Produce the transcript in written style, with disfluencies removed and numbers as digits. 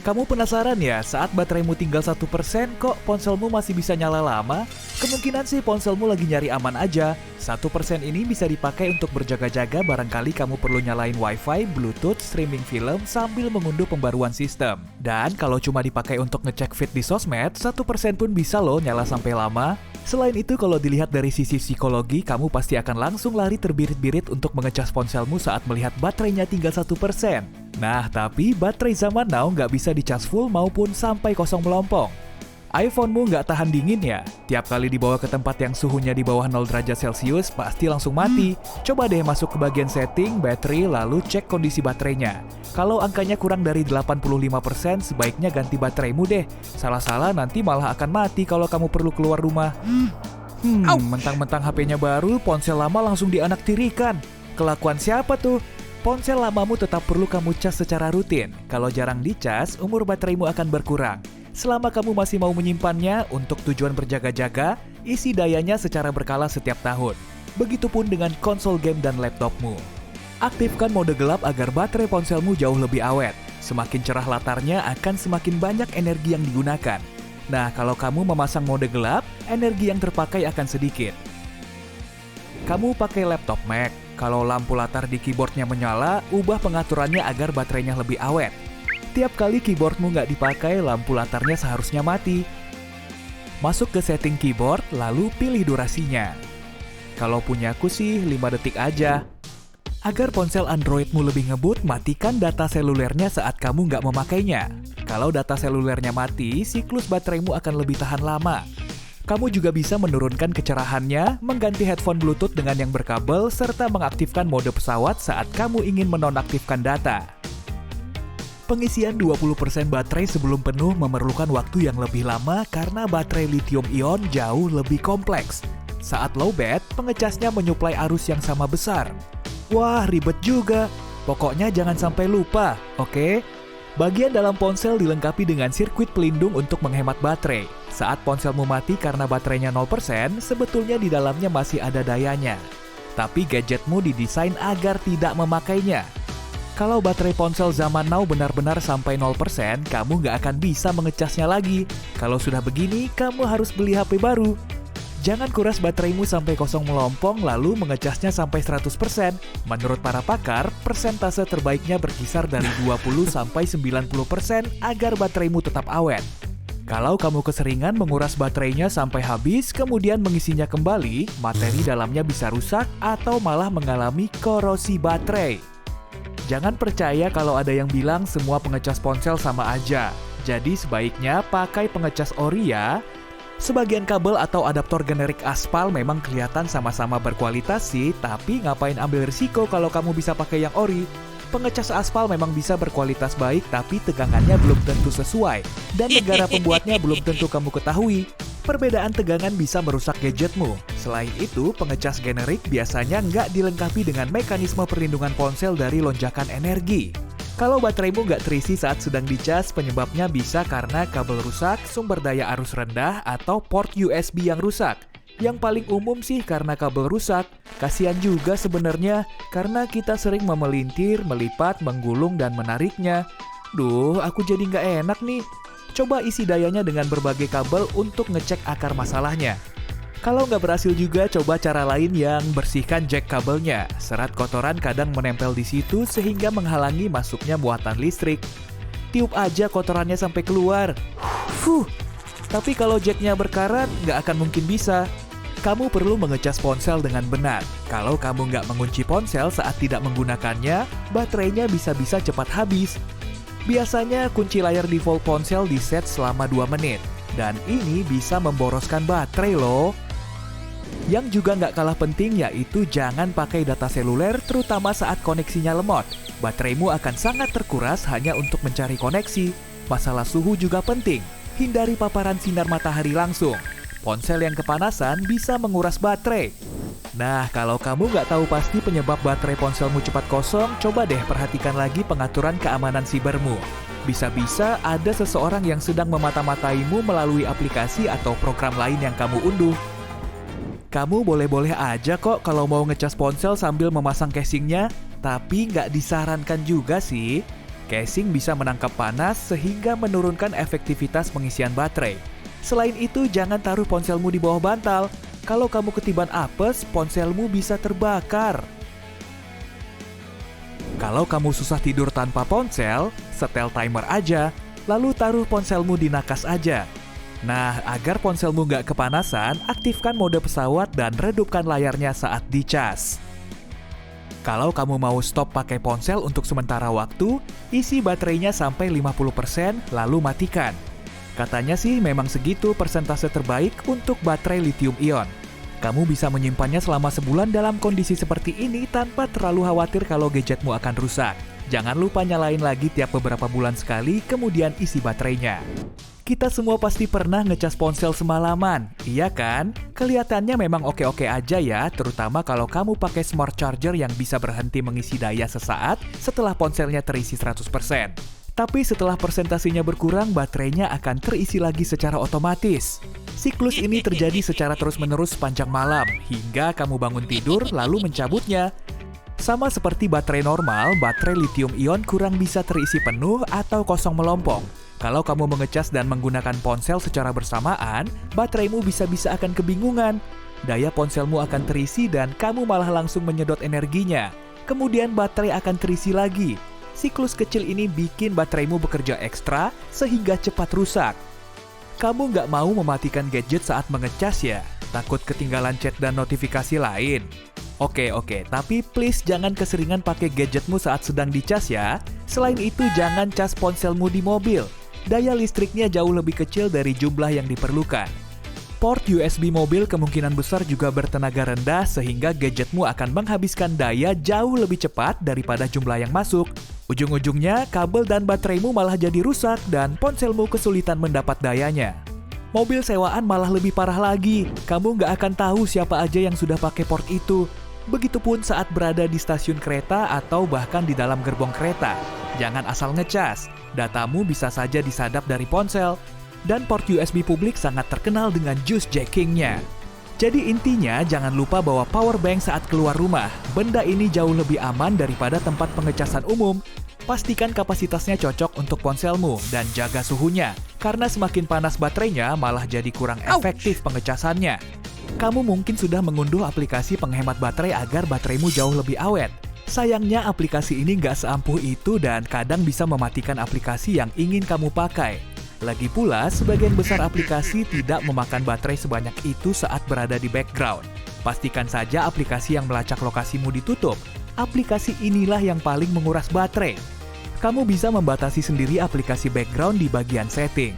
Kamu penasaran ya, saat bateraimu tinggal 1% kok ponselmu masih bisa nyala lama? Kemungkinan sih ponselmu lagi nyari aman aja. 1% ini bisa dipakai untuk berjaga-jaga barangkali kamu perlu nyalain wifi, bluetooth, streaming film sambil mengunduh pembaruan sistem. Dan kalau cuma dipakai untuk ngecek feed di sosmed, 1% pun bisa loh nyala sampai lama. Selain itu, kalau dilihat dari sisi psikologi, kamu pasti akan langsung lari terbirit-birit untuk mengecas ponselmu saat melihat baterainya tinggal 1%. Nah, tapi baterai zaman now nggak bisa dicas full maupun sampai kosong melompong. iPhone-mu nggak tahan dingin ya? Tiap kali dibawa ke tempat yang suhunya di bawah 0 derajat Celcius, pasti langsung mati. Coba deh masuk ke bagian setting, battery, lalu cek kondisi baterainya. Kalau angkanya kurang dari 85%, sebaiknya ganti bateraimu deh. Salah-salah nanti malah akan mati kalau kamu perlu keluar rumah. Mentang-mentang HP-nya baru, ponsel lama langsung dianaktirikan. Kelakuan siapa tuh? Ponsel lamamu tetap perlu kamu cas secara rutin. Kalau jarang dicas, umur bateraimu akan berkurang. Selama kamu masih mau menyimpannya untuk tujuan berjaga-jaga, isi dayanya secara berkala setiap tahun. Begitupun dengan konsol game dan laptopmu. Aktifkan mode gelap agar baterai ponselmu jauh lebih awet. Semakin cerah latarnya akan semakin banyak energi yang digunakan. Nah, kalau kamu memasang mode gelap, energi yang terpakai akan sedikit. Kamu pakai laptop Mac. Kalau lampu latar di keyboardnya menyala, ubah pengaturannya agar baterainya lebih awet. Tiap kali keyboardmu nggak dipakai, lampu latarnya seharusnya mati. Masuk ke setting keyboard, lalu pilih durasinya. Kalau punyaku sih 5 detik aja. Agar ponsel Androidmu lebih ngebut, matikan data selulernya saat kamu nggak memakainya. Kalau data selulernya mati, siklus bateraimu akan lebih tahan lama. Kamu juga bisa menurunkan kecerahannya, mengganti headphone Bluetooth dengan yang berkabel, serta mengaktifkan mode pesawat saat kamu ingin menonaktifkan data. Pengisian 20% baterai sebelum penuh memerlukan waktu yang lebih lama karena baterai lithium-ion jauh lebih kompleks. Saat lowbat, pengecasnya menyuplai arus yang sama besar. Wah, ribet juga. Pokoknya jangan sampai lupa, oke? Bagian dalam ponsel dilengkapi dengan sirkuit pelindung untuk menghemat baterai. Saat ponselmu mati karena baterainya 0%, sebetulnya di dalamnya masih ada dayanya. Tapi gadgetmu didesain agar tidak memakainya. Kalau baterai ponsel zaman now benar-benar sampai 0%, kamu nggak akan bisa mengecasnya lagi. Kalau sudah begini, kamu harus beli HP baru. Jangan kuras bateraimu sampai kosong melompong lalu mengecasnya sampai 100%. Menurut para pakar, persentase terbaiknya berkisar dari 20-90% agar bateraimu tetap awet. Kalau kamu keseringan menguras baterainya sampai habis, kemudian mengisinya kembali, materi dalamnya bisa rusak atau malah mengalami korosi baterai. Jangan percaya kalau ada yang bilang semua pengecas ponsel sama aja. Jadi sebaiknya pakai pengecas ori ya. Sebagian kabel atau adaptor generik aspal memang kelihatan sama-sama berkualitas sih, tapi ngapain ambil risiko kalau kamu bisa pakai yang ori? Pengecas aspal memang bisa berkualitas baik, tapi tegangannya belum tentu sesuai, dan negara pembuatnya belum tentu kamu ketahui. Perbedaan tegangan bisa merusak gadgetmu. Selain itu, pengecas generik biasanya nggak dilengkapi dengan mekanisme perlindungan ponsel dari lonjakan energi. Kalau bateraimu nggak terisi saat sedang dicas, penyebabnya bisa karena kabel rusak, sumber daya arus rendah, atau port USB yang rusak. Yang paling umum sih karena kabel rusak. Kasian juga sebenarnya, karena kita sering memelintir, melipat, menggulung, dan menariknya. Duh, aku jadi nggak enak nih. Coba isi dayanya dengan berbagai kabel untuk ngecek akar masalahnya. Kalau nggak berhasil juga, coba cara lain yang bersihkan jack kabelnya. Serat kotoran kadang menempel di situ sehingga menghalangi masuknya muatan listrik. Tiup aja kotorannya sampai keluar. Tapi kalau jacknya berkarat, nggak akan mungkin bisa. Kamu perlu mengecas ponsel dengan benar. Kalau kamu nggak mengunci ponsel saat tidak menggunakannya, baterainya bisa-bisa cepat habis. Biasanya kunci layar default ponsel di-set selama 2 menit. Dan ini bisa memboroskan baterai loh. Yang juga nggak kalah penting yaitu jangan pakai data seluler terutama saat koneksinya lemot. Bateraimu akan sangat terkuras hanya untuk mencari koneksi. Masalah suhu juga penting. Hindari paparan sinar matahari langsung. Ponsel yang kepanasan bisa menguras baterai. Nah, kalau kamu nggak tahu pasti penyebab baterai ponselmu cepat kosong, coba deh perhatikan lagi pengaturan keamanan sibermu. Bisa-bisa ada seseorang yang sedang memata-mataimu melalui aplikasi atau program lain yang kamu unduh. Kamu boleh-boleh aja kok kalau mau ngecas ponsel sambil memasang casingnya, tapi nggak disarankan juga sih. Casing bisa menangkap panas sehingga menurunkan efektivitas pengisian baterai. Selain itu, jangan taruh ponselmu di bawah bantal. Kalau kamu ketiban apes, ponselmu bisa terbakar. Kalau kamu susah tidur tanpa ponsel, setel timer aja, lalu taruh ponselmu di nakas aja. Nah, agar ponselmu nggak kepanasan, aktifkan mode pesawat dan redupkan layarnya saat dicas. Kalau kamu mau stop pakai ponsel untuk sementara waktu, isi baterainya sampai 50%, lalu matikan. Katanya sih memang segitu persentase terbaik untuk baterai lithium-ion. Kamu bisa menyimpannya selama sebulan dalam kondisi seperti ini tanpa terlalu khawatir kalau gadgetmu akan rusak. Jangan lupa nyalain lagi tiap beberapa bulan sekali, kemudian isi baterainya. Kita semua pasti pernah ngecas ponsel semalaman, iya kan? Kelihatannya memang oke-oke aja ya, terutama kalau kamu pakai smart charger yang bisa berhenti mengisi daya sesaat setelah ponselnya terisi 100%. Tapi setelah persentasenya berkurang, baterainya akan terisi lagi secara otomatis. Siklus ini terjadi secara terus-menerus sepanjang malam, hingga kamu bangun tidur lalu mencabutnya. Sama seperti baterai normal, baterai lithium-ion kurang bisa terisi penuh atau kosong melompong. Kalau kamu mengecas dan menggunakan ponsel secara bersamaan, bateraimu bisa-bisa akan kebingungan. Daya ponselmu akan terisi dan kamu malah langsung menyedot energinya. Kemudian baterai akan terisi lagi. Siklus kecil ini bikin bateraimu bekerja ekstra sehingga cepat rusak. Kamu nggak mau mematikan gadget saat mengecas ya? Takut ketinggalan chat dan notifikasi lain? Oke, tapi please jangan keseringan pakai gadgetmu saat sedang dicas ya. Selain itu, jangan cas ponselmu di mobil. Daya listriknya jauh lebih kecil dari jumlah yang diperlukan. Port USB mobil kemungkinan besar juga bertenaga rendah sehingga gadgetmu akan menghabiskan daya jauh lebih cepat daripada jumlah yang masuk. Ujung-ujungnya, kabel dan bateraimu malah jadi rusak dan ponselmu kesulitan mendapat dayanya. Mobil sewaan malah lebih parah lagi. Kamu nggak akan tahu siapa aja yang sudah pakai port itu. Begitupun saat berada di stasiun kereta atau bahkan di dalam gerbong kereta. Jangan asal ngecas, datamu bisa saja disadap dari ponsel. Dan port USB publik sangat terkenal dengan juice jacking-nya. Jadi intinya jangan lupa bawa power bank saat keluar rumah. Benda ini jauh lebih aman daripada tempat pengecasan umum. Pastikan kapasitasnya cocok untuk ponselmu dan jaga suhunya. Karena semakin panas baterainya malah jadi kurang efektif pengecasannya. Kamu mungkin sudah mengunduh aplikasi penghemat baterai agar bateraimu jauh lebih awet. Sayangnya aplikasi ini nggak seampuh itu dan kadang bisa mematikan aplikasi yang ingin kamu pakai. Lagi pula, sebagian besar aplikasi tidak memakan baterai sebanyak itu saat berada di background. Pastikan saja aplikasi yang melacak lokasimu ditutup. Aplikasi inilah yang paling menguras baterai. Kamu bisa membatasi sendiri aplikasi background di bagian setting.